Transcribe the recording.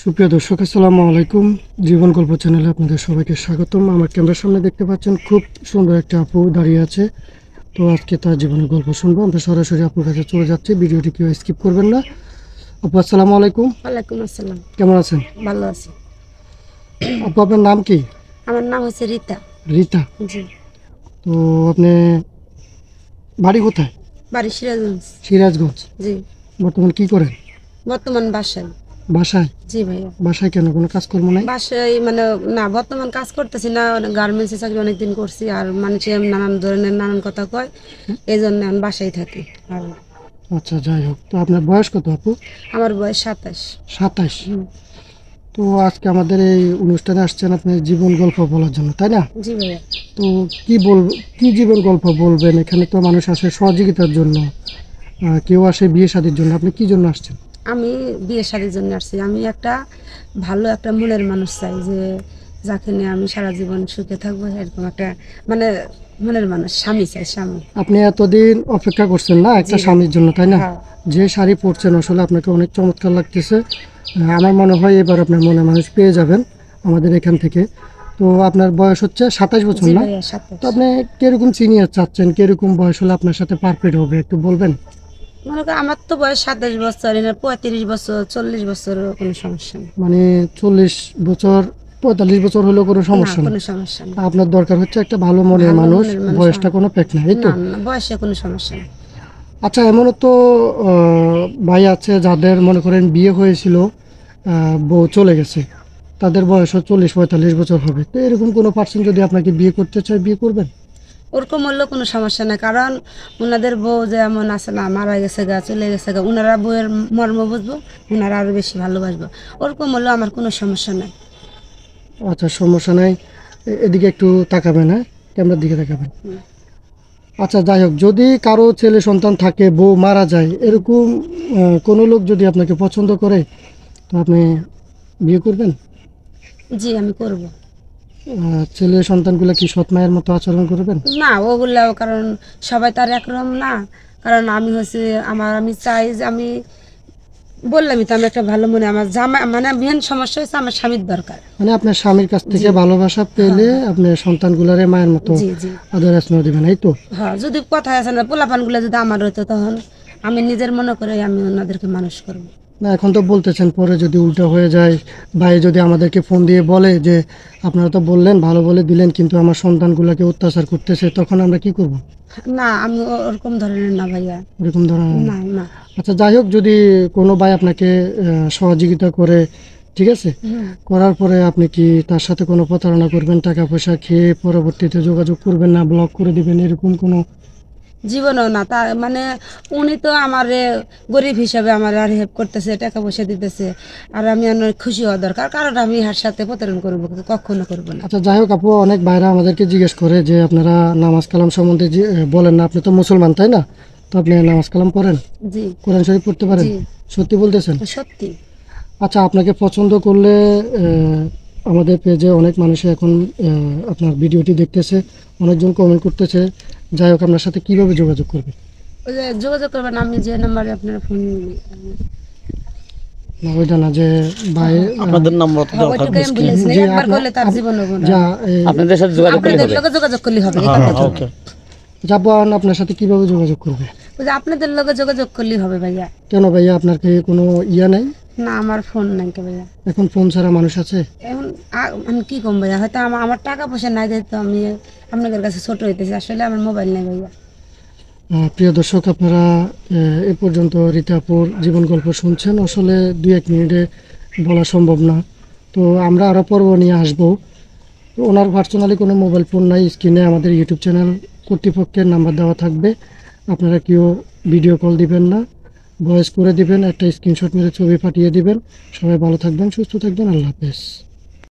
সুপ্রিয় দর্শক, আসসালামু আলাইকুম। জীবন গল্প চ্যানেলে আপনাদের সবাইকে স্বাগতম। আমার ক্যামেরার সামনে দেখতে পাচ্ছেন খুব সুন্দর একটা আপু দাঁড়িয়ে আছে। তো আজকে তার জীবনের গল্প শুনবো। আমরা সরাসরি আপুর কাছে চলে যাচ্ছি, ভিডিওটি কেউ স্কিপ করবেন না। আপু আসসালামু আলাইকুম। ওয়ালাইকুম আসসালাম। কেমন আছেন? ভালো আছি। আপু আপনার নাম কি? আমার নাম হচ্ছে রীতা। রীতা। জি। তো আপনি বাড়ি কোথায়? বাড়ি সিরাজগঞ্জ। সিরাজগঞ্জ। জি। বর্তমান কি করেন? বর্তমান বাসায়। বাসায়? জি ভাইয়া। বাসায় কেন, কোনো কাজকর্ম নাই? বাসায় মানে না, বর্তমান কাজ করতেছি না। গার্মেন্টসে চাকরি অনেকদিন করছি, আর মানুষে নানান ধরনের নানান কথা কয়, এই জন্য আমি বাসায় থাকি। আর আচ্ছা, যাই হোক। তো আপনার বয়স কত আপু? আমার বয়স 27। 27। তো আজকে আমাদের এই অনুষ্ঠানে আসছেন আপনি জীবন গল্প বলার জন্য, তাই না? জি ভাইয়া। তো কি জীবন গল্প বলবেন? এখানে তো মানুষ আসে সহযোগিতার জন্য, কেউ আসে বিয়ে শাদীর জন্য। আপনি কি জন্য আসছেন? আমি বিয়ে শাদীর জন্য আসছি। আমি একটা ভালো একটা মনের মানুষ চাই, যে যাকে নিয়ে আমি সারা জীবন সুখে থাকবো, এরকম একটা মানে মনের মানুষ, স্বামী চাই, স্বামী। আপনি এতদিন অপেক্ষা করছেন না একটা স্বামীর জন্য, তাই না? হ্যাঁ। যে শাড়ি পরছেন আসলে আপনাকে অনেক চমৎকার লাগতেছে। আমার মনে হয় এবার আপনার মনে মানুষ পেয়ে যাবেন আমাদের এখান থেকে। তো আপনার বয়স হচ্ছে 27 বছর, জি না? ভাইয়া, 27। তো আপনি কিরকম সিনিয়র চাচ্ছেন, কিরকম বয়স হলে আপনার সাথে পারফেক্ট হবে একটু বলবেন? মনে করেন আমার তো বয়স 27 বছর, 35 বছর, 40 বছর, কোনো সমস্যা নেই। মানে 40 বছর 45 বছর হলেও কোনো না, সমস্যা নেই? কোনো সমস্যা নেই। আপনার দরকার হচ্ছে একটা ভালো মনের ভালো মানুষ, মনের মানুষ, বয়সটা কোনো পেক না, এই তো? না না, বয়সে কোনো সমস্যা নেই। আচ্ছা, এমনও তো ভাই আছে যাদের মনে করেন বিয়ে হয়েছিল, বউ চলে গেছে, তাদের বয়সও 40-45 বছর হবে। তো এরকম কোনো পার্সন যদি আপনাকে বিয়ে করতে চায়, বিয়ে করবেন? ওরকম হলেও কোনো সমস্যা নেই, কারণ ওনাদের বউ যেমন আছে না, মারা গেছে গা, চলে গেছে গা, ওনারা বউয়ের মর্ম বুঝবো, ওনারা আরো বেশি ভালোবাসবো। ওরকম হলেও আমার কোনো সমস্যা নেই। আচ্ছা, সমস্যা নাই। এদিকে একটু তাকাবেন, হ্যাঁ, ক্যামেরার দিকে তাকাবেন। আচ্ছা, যাই হোক, যদি কারো ছেলে সন্তান থাকে, বউ মারা যায়, এরকম কোনো লোক যদি আপনাকে পছন্দ করে, তো আপনি বিয়ে করবেন? জি, আমি করব। ছেলে সন্তানগুলো কি সৎ মায়ের মতো আচরণ করবেন? না, ওগুলাও, কারণ সবাই তার একরকম না। কারণ আমি হচ্ছে আমি চাই যে আমি বললামই তো, আমি একটা ভালো মনে, আমার জামা মানে মেন সমস্যা হচ্ছে আমার স্বামীর দরকার। মানে আপনার স্বামীর কাছ থেকে ভালোবাসা পেলে আপনি সন্তানগুলারে মায়ের মতো জি জি। আদর স্নেহ দিবেন, এই তো? হ্যাঁ, যদি কথায় আছে না, পোলাপানগুলো যদি আমার হতো, তখন আমি নিজের মনে করে আমি ওনাদেরকে মানুষ করব। না, এখন তো বলতেছেন, পরে যদি উল্টা হয়ে যায়, ভাই যদি আমাদেরকে ফোন দিয়ে বলে যে আপনারা তো বললেন ভালো বলে দিলেন, কিন্তু আমার সন্তানগুলোকে অত্যাচার করতেছে, তখন আমরা কি করব? না, আমি ওরকম ধরনের না ভাইয়া। এরকম ধরনের? না না। আচ্ছা, যাই হোক, যদি কোনো ভাই আপনাকে সহযোগিতা করে, ঠিক আছে, করার পরে আপনি কি তার সাথে কোনো প্রতারণা করবেন, টাকা পয়সা খেয়ে পরবর্তীতে যোগাযোগ করবেন না, ব্লক করে দিবেন, এরকম কোনো? জীবনেও না। তা মানে উনি তো আমার গরিব হিসাবে আমার আর হেল্প করতেছে, টাকা পয়সা দিতেছে, আর আমি অনেক খুশি হওয়া দরকার, কারণ আমি হার সাথে প্রতারণ করবো, কখনো করবো না। আচ্ছা, যাই হোক আপু, অনেক ভাইরা আমাদেরকে জিজ্ঞেস করে যে আপনারা নামাজ কালাম সম্বন্ধে বলেন না। আপনি তো মুসলমান, তাই না? তো আপনি নামাজ কালাম পড়েন? জি। কোরআন শরীফ পড়তে পারেন? জি। সত্যি বলতেছেন? সত্যি। আচ্ছা, আপনাকে পছন্দ করলে আমাদের পেজে অনেক মানুষে এখন আপনার ভিডিওটি দেখতেছে, অনেকজন কমেন্ট করতেছে। যাই হোক, আপনার সাথে কিভাবে যোগাযোগ করবে? ওই যে যোগাযোগ করবেন, আমি যে নাম্বারে আপনার ফোন, না, ওইটা না, যে ভাই আপনাদের নম্বর তো দরকার ওইটুকু আমি বলেছি না, জি, একবার করলে তার জীবন হবে না। যা আপনাদের সাথে যোগাযোগ করলে আপনাদের হবে। লোকে যোগাযোগ করলে হবে, এই হ্যাঁ, কথাটা। ওকে। যাবো, আপনার সাথে কিভাবে যোগাযোগ করবে? ওই যে আপনাদের লোকে যোগাযোগ করলেই হবে ভাইয়া। কেন ভাইয়া, আপনার কি কোনো ইয়া নাই? না, আমার ফোন নাই তো ভাইয়া। এখন ফোন ছাড়া মানুষ আছে? এখন আমি কি কম ভাইয়া, হয়তো আমার টাকা পয়সা নাই, তো আমি আপনাদের কাছে ছোট হইতেছি, আসলে আমার মোবাইল নেই ভাইয়া। প্রিয় দর্শক, আপনারা এ পর্যন্ত রীতাপুর জীবন গল্প শুনছেন। আসলে 2-1 মিনিটে বলা সম্ভব না, তো আমরা আরও পর্ব নিয়ে আসবো। তো ওনার পার্সোনালি কোনো মোবাইল ফোন নাই। স্ক্রিনে আমাদের ইউটিউব চ্যানেল কর্তৃপক্ষের নাম্বার দেওয়া থাকবে, আপনারা কেউ ভিডিও কল দিবেন না, ভয়েস করে দিবেন, একটা স্ক্রিনশট মেরে ছবি পাঠিয়ে দিবেন। সবাই ভালো থাকবেন, সুস্থ থাকবেন, আল্লাহ হাফেজ।